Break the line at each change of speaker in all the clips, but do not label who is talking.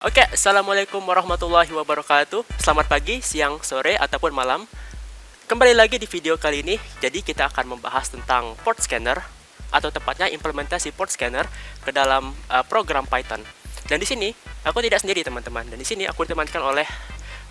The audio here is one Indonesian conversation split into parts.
Oke, assalamualaikum warahmatullahi wabarakatuh. Selamat pagi, siang, sore, ataupun malam. Kembali lagi di video kali ini. Jadi kita akan membahas tentang port scanner atau tepatnya implementasi port scanner ke dalam program Python. Dan di sini aku tidak sendiri teman-teman. Dan di sini aku ditemankan oleh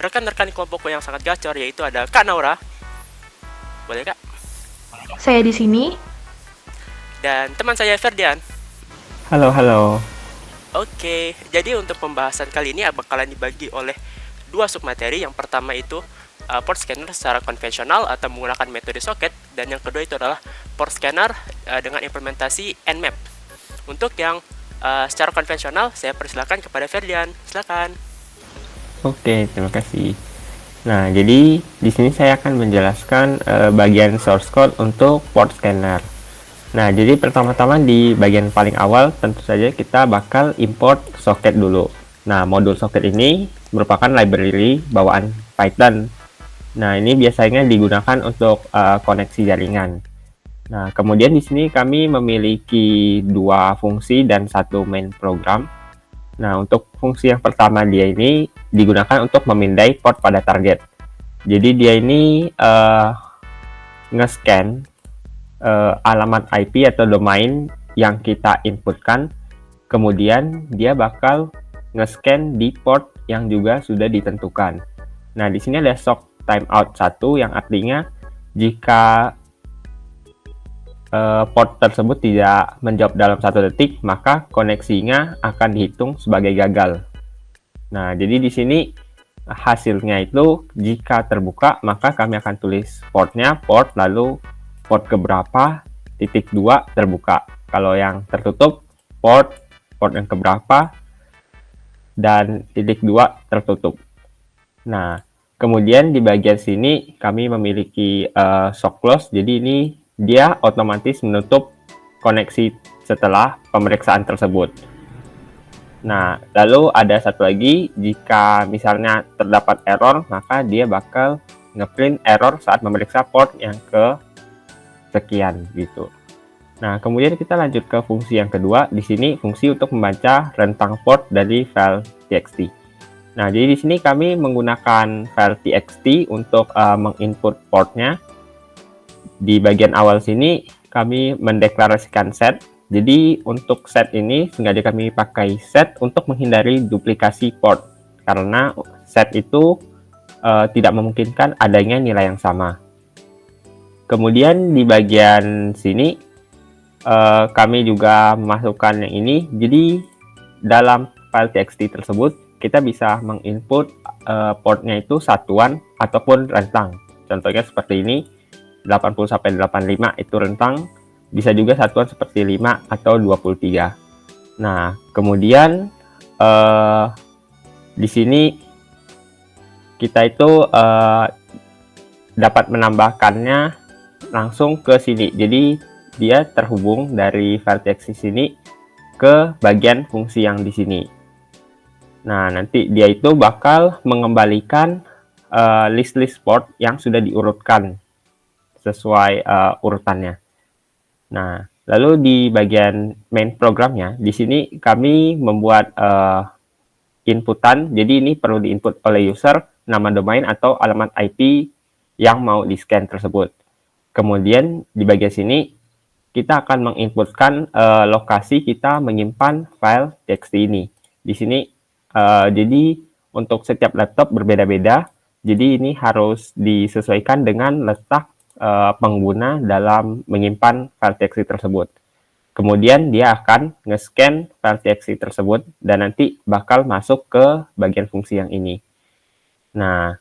rekan-rekan kelompokku yang sangat gacor, yaitu ada Kak Naura. Boleh Kak?
Saya di sini.
Dan teman saya Ferdian.
Halo, halo.
Oke, jadi untuk pembahasan kali ini bakalan dibagi oleh dua submateri. Yang pertama itu port scanner secara konvensional atau menggunakan metode socket, dan yang kedua itu adalah port scanner dengan implementasi Nmap. Untuk yang secara konvensional, saya persilakan kepada Ferdian. Silakan.
Oke, terima kasih. Nah, jadi di sini saya akan menjelaskan bagian source code untuk port scanner. Nah, jadi pertama-tama di bagian paling awal tentu saja kita bakal import socket dulu. Nah, modul socket ini merupakan library bawaan Python. Nah, ini biasanya digunakan untuk koneksi jaringan. Nah, kemudian di sini kami memiliki dua fungsi dan satu main program. Nah, untuk fungsi yang pertama dia ini digunakan untuk memindai port pada target. Jadi dia ini nge-scan alamat IP atau domain yang kita inputkan, kemudian dia bakal nge-scan di port yang juga sudah ditentukan. Nah, di sini ada shock timeout 1 yang artinya jika port tersebut tidak menjawab dalam 1 detik, maka koneksinya akan dihitung sebagai gagal. Nah, jadi di sini hasilnya itu jika terbuka, maka kami akan tulis portnya, port, lalu port keberapa, titik 2 terbuka. Kalau yang tertutup, port yang keberapa, dan titik 2 tertutup. Nah, kemudian di bagian sini kami memiliki shock close, jadi ini dia otomatis menutup koneksi setelah pemeriksaan tersebut. Nah, lalu ada satu lagi, jika misalnya terdapat error, maka dia bakal ngeprint error saat memeriksa port yang ke sekian gitu. Nah, kemudian kita lanjut ke fungsi yang kedua. Di sini fungsi untuk membaca rentang port dari file txt. Nah, jadi di sini kami menggunakan file txt untuk menginput portnya. Di bagian awal sini kami mendeklarasikan set. Jadi untuk set ini sengaja kami pakai set untuk menghindari duplikasi port, karena set itu tidak memungkinkan adanya nilai yang sama. Kemudian di bagian sini kami juga memasukkan yang ini. Jadi dalam file txt tersebut kita bisa menginput portnya itu satuan ataupun rentang. Contohnya seperti ini, 80 sampai 85 itu rentang, bisa juga satuan seperti 5 atau 23. Nah, kemudian di sini kita itu dapat menambahkannya langsung ke sini. Jadi dia terhubung dari file txt sini ke bagian fungsi yang di sini. Nah, nanti dia itu bakal mengembalikan list-list port yang sudah diurutkan sesuai urutannya. Nah, lalu di bagian main programnya, di sini kami membuat inputan. Jadi ini perlu diinput oleh user, nama domain atau alamat IP yang mau di-scan tersebut. Kemudian di bagian sini kita akan menginputkan lokasi kita menyimpan file txt ini. Di sini jadi untuk setiap laptop berbeda-beda. Jadi ini harus disesuaikan dengan letak pengguna dalam menyimpan file txt tersebut. Kemudian dia akan nge-scan file txt tersebut dan nanti bakal masuk ke bagian fungsi yang ini. Nah,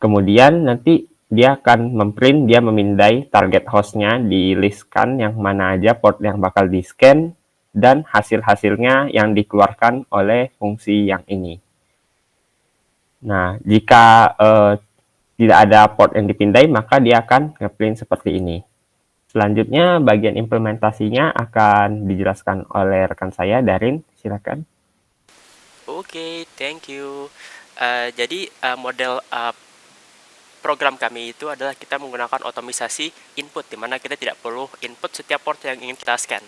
kemudian nanti dia akan memprint, dia memindai target hostnya di listkan yang mana aja port yang bakal di-scan dan hasil-hasilnya yang dikeluarkan oleh fungsi yang ini. Nah, jika tidak ada port yang dipindai, maka dia akan nge-print seperti ini. Selanjutnya, bagian implementasinya akan dijelaskan oleh rekan saya, Darin. Silakan.
Oke, thank you. Jadi model program kami itu adalah kita menggunakan otomisasi input, di mana kita tidak perlu input setiap port yang ingin kita scan.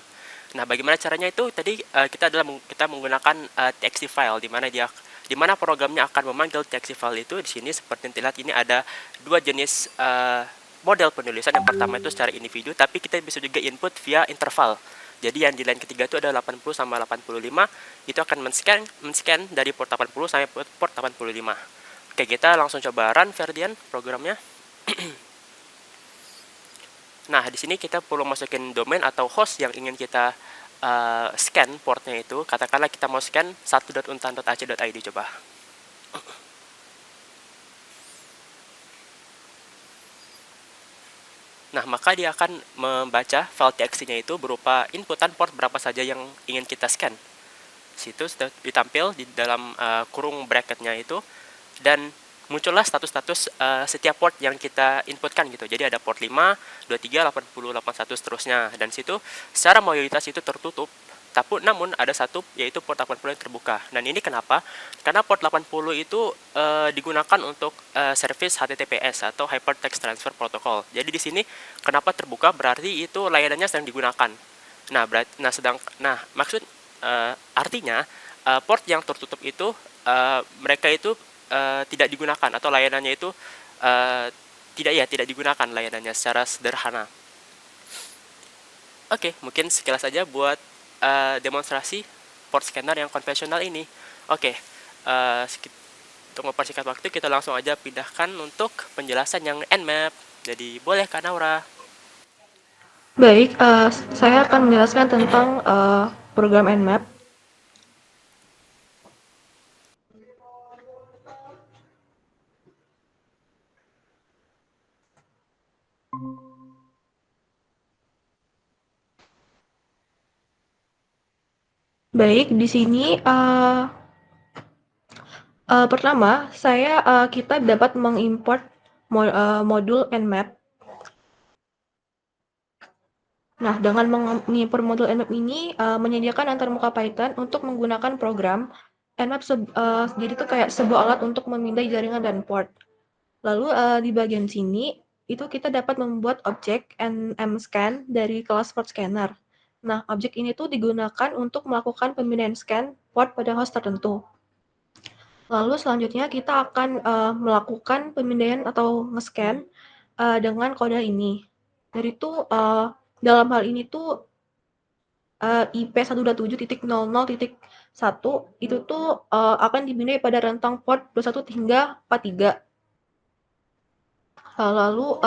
Nah, bagaimana caranya itu? Tadi kita menggunakan txt file, di mana dia di mana programnya akan memanggil TXT file itu. Di sini seperti yang terlihat ini ada dua jenis model penulisan. Yang pertama itu secara individu, tapi kita bisa juga input via interval. Jadi yang di line ketiga itu ada 80 sama 85, itu akan men-scan dari port 80 sampai port 85. Oke, kita langsung coba run Ferdian programnya. Nah, di sini kita perlu masukin domain atau host yang ingin kita scan portnya itu. Katakanlah kita mau scan 1.untan.ac.id, coba. Nah, maka dia akan membaca file txt-nya itu berupa inputan port berapa saja yang ingin kita scan. Situ sudah ditampil di dalam kurung bracketnya itu, dan muncullah status-status setiap port yang kita inputkan gitu. Jadi ada port 5, 23, 80, 81 seterusnya, dan situ secara mayoritas itu tertutup. Namun ada satu, yaitu port 80 yang terbuka. Dan ini kenapa? Karena port 80 itu digunakan untuk service HTTPS atau Hypertext Transfer Protocol. Jadi di sini kenapa terbuka, berarti itu layanannya sedang digunakan. Artinya port yang tertutup itu mereka itu tidak digunakan, atau layanannya itu tidak digunakan layanannya secara sederhana. Oke, mungkin sekilas saja buat demonstrasi port scanner yang konvensional ini. Oke, untuk mempersingkat waktu, kita langsung aja pindahkan untuk penjelasan yang Nmap. Jadi boleh Kak Naura.
Baik, saya akan menjelaskan tentang program Nmap. Baik, di sini pertama kita dapat mengimport modul Nmap. Nah, dengan mengimport modul Nmap ini menyediakan antarmuka Python untuk menggunakan program Nmap. Jadi itu kayak sebuah alat untuk memindai jaringan dan port. Lalu di bagian sini itu kita dapat membuat objek nmscan dari kelas port scanner. Nah, objek ini tuh digunakan untuk melakukan pemindaian scan port pada host tertentu. Lalu selanjutnya kita akan melakukan pemindaian atau nge-scan dengan kode ini. Dari itu dalam hal ini tuh IP 127.00.1 itu tuh akan dipindai pada rentang port 21 hingga 43. Lalu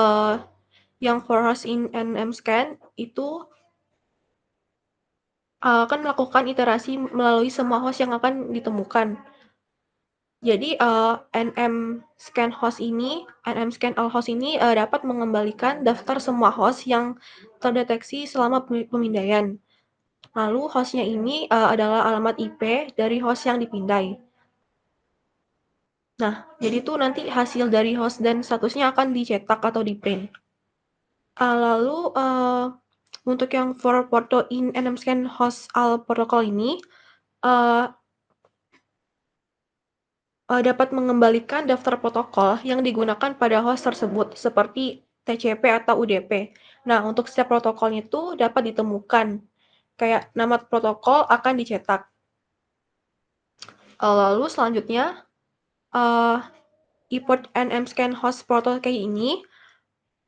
yang for host in nmscan itu akan melakukan iterasi melalui semua host yang akan ditemukan. Jadi nmscan all host ini dapat mengembalikan daftar semua host yang terdeteksi selama pemindaian. Lalu hostnya ini adalah alamat IP dari host yang dipindai. Nah, jadi itu nanti hasil dari host dan statusnya akan dicetak atau di print. Lalu untuk yang for porto in nmscan host all protocol ini dapat mengembalikan daftar protokol yang digunakan pada host tersebut seperti TCP atau UDP. Nah, untuk setiap protokolnya itu dapat ditemukan. Kayak nama protokol akan dicetak. Lalu selanjutnya import nmscan host protocol kayak ini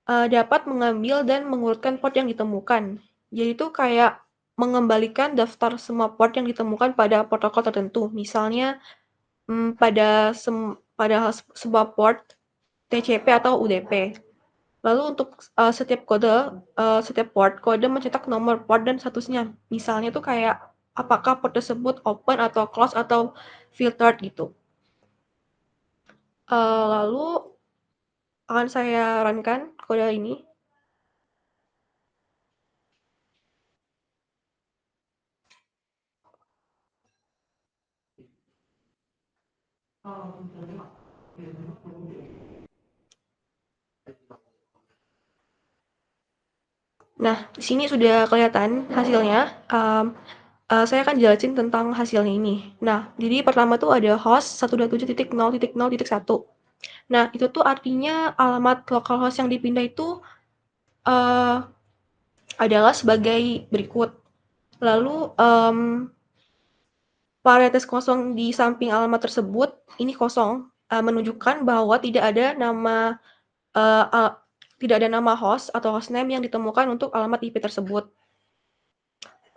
dapat mengambil dan mengurutkan port yang ditemukan. Jadi itu kayak mengembalikan daftar semua port yang ditemukan pada protokol tertentu. Misalnya pada sebuah port TCP atau UDP. Lalu untuk setiap port, kode mencetak nomor port dan statusnya. Misalnya tuh kayak apakah port tersebut open atau close atau filtered gitu. Lalu akan saya runkan kode ini. Nah, di sini sudah kelihatan hasilnya. Saya akan jelasin tentang hasilnya ini. Nah, jadi pertama tuh ada host 127.0.0.1. Nah, itu tuh artinya alamat localhost yang dipindah itu adalah sebagai berikut. Lalu Parenthesis kosong di samping alamat tersebut ini kosong, menunjukkan bahwa tidak ada nama host atau hostname yang ditemukan untuk alamat IP tersebut.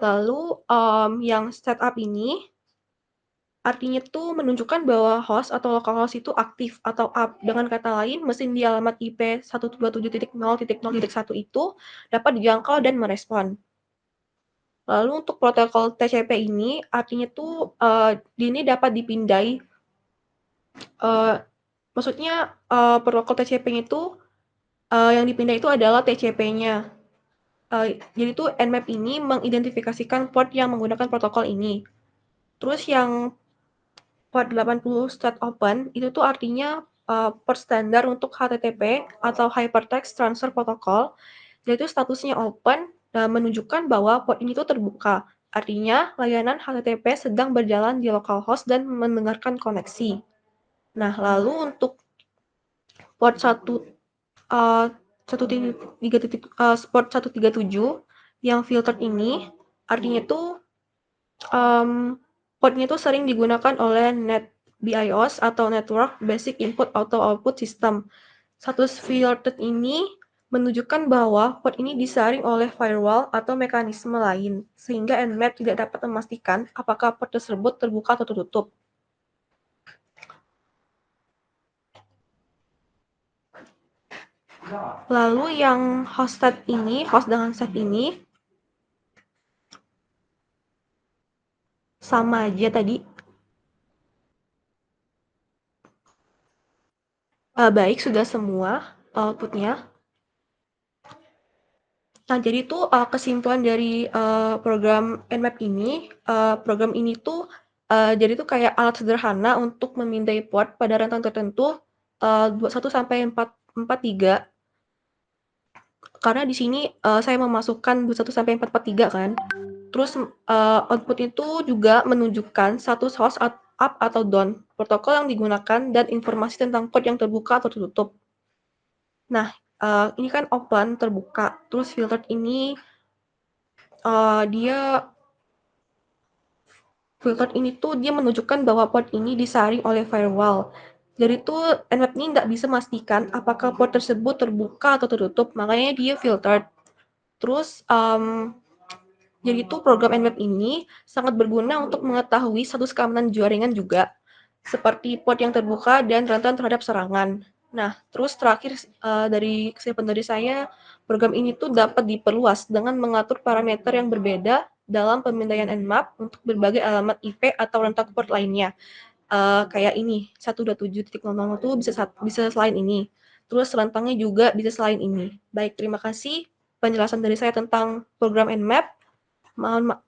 Lalu, yang setup ini artinya tuh menunjukkan bahwa host atau localhost itu aktif atau up. Dengan kata lain, mesin di alamat IP 127.0.0.1 itu dapat dijangkau dan merespon. Lalu untuk protokol TCP ini artinya tuh ini dapat dipindai. Maksudnya protokol TCP itu yang dipindah itu adalah TCP-nya. Jadi tuh Nmap ini mengidentifikasikan port yang menggunakan protokol ini. Terus yang port 80 state open itu tuh artinya port standar untuk HTTP atau Hypertext Transfer Protocol, yaitu statusnya open dan menunjukkan bahwa port ini tuh terbuka. Artinya layanan HTTP sedang berjalan di localhost dan mendengarkan koneksi. Nah, lalu untuk port 137 yang filtered ini artinya tuh portnya itu sering digunakan oleh NetBIOS atau Network Basic Input Auto Output System. Status filtered ini menunjukkan bahwa port ini disaring oleh firewall atau mekanisme lain, sehingga Nmap tidak dapat memastikan apakah port tersebut terbuka atau tertutup. Lalu yang host dengan set ini sama aja tadi. Baik, sudah semua outputnya. Nah, jadi tuh kesimpulan dari program Nmap ini, program ini tuh jadi tuh kayak alat sederhana untuk memindai port pada rentang tertentu 21 sampai 443. Karena di sini saya memasukkan 21 sampai 443 kan. Terus output itu juga menunjukkan status host up atau down, protokol yang digunakan, dan informasi tentang port yang terbuka atau tertutup. Nah, ini kan open, terbuka. Terus filtered ini dia menunjukkan bahwa port ini disaring oleh firewall. Jadi tuh Nmap ini nggak bisa memastikan apakah port tersebut terbuka atau tertutup, makanya dia filtered. Terus jadi tuh program Nmap ini sangat berguna untuk mengetahui status keamanan jaringan juga, seperti port yang terbuka dan rentan terhadap serangan. Nah, terus terakhir dari kesimpulan dari saya, program ini tuh dapat diperluas dengan mengatur parameter yang berbeda dalam pemindaian Nmap untuk berbagai alamat IP atau rentang port lainnya. Kayak ini, 127.0.0 tuh bisa selain ini. Terus rentangnya juga bisa selain ini. Baik, terima kasih penjelasan dari saya tentang program Nmap.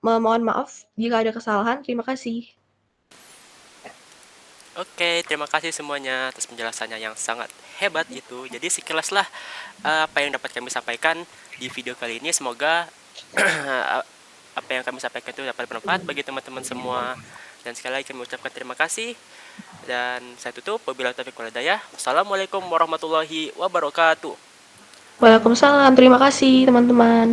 Mohon maaf jika ada kesalahan. Terima kasih.
Oke, terima kasih semuanya atas penjelasannya yang sangat hebat itu. Jadi sekilaslah apa yang dapat kami sampaikan di video kali ini. Semoga apa yang kami sampaikan itu dapat bermanfaat bagi teman-teman semua. Dan sekali lagi kami ucapkan terima kasih. Dan saya tutup. Wabillahi taufiq wal hidayah. Wassalamualaikum warahmatullahi wabarakatuh.
Waalaikumsalam. Terima kasih teman-teman.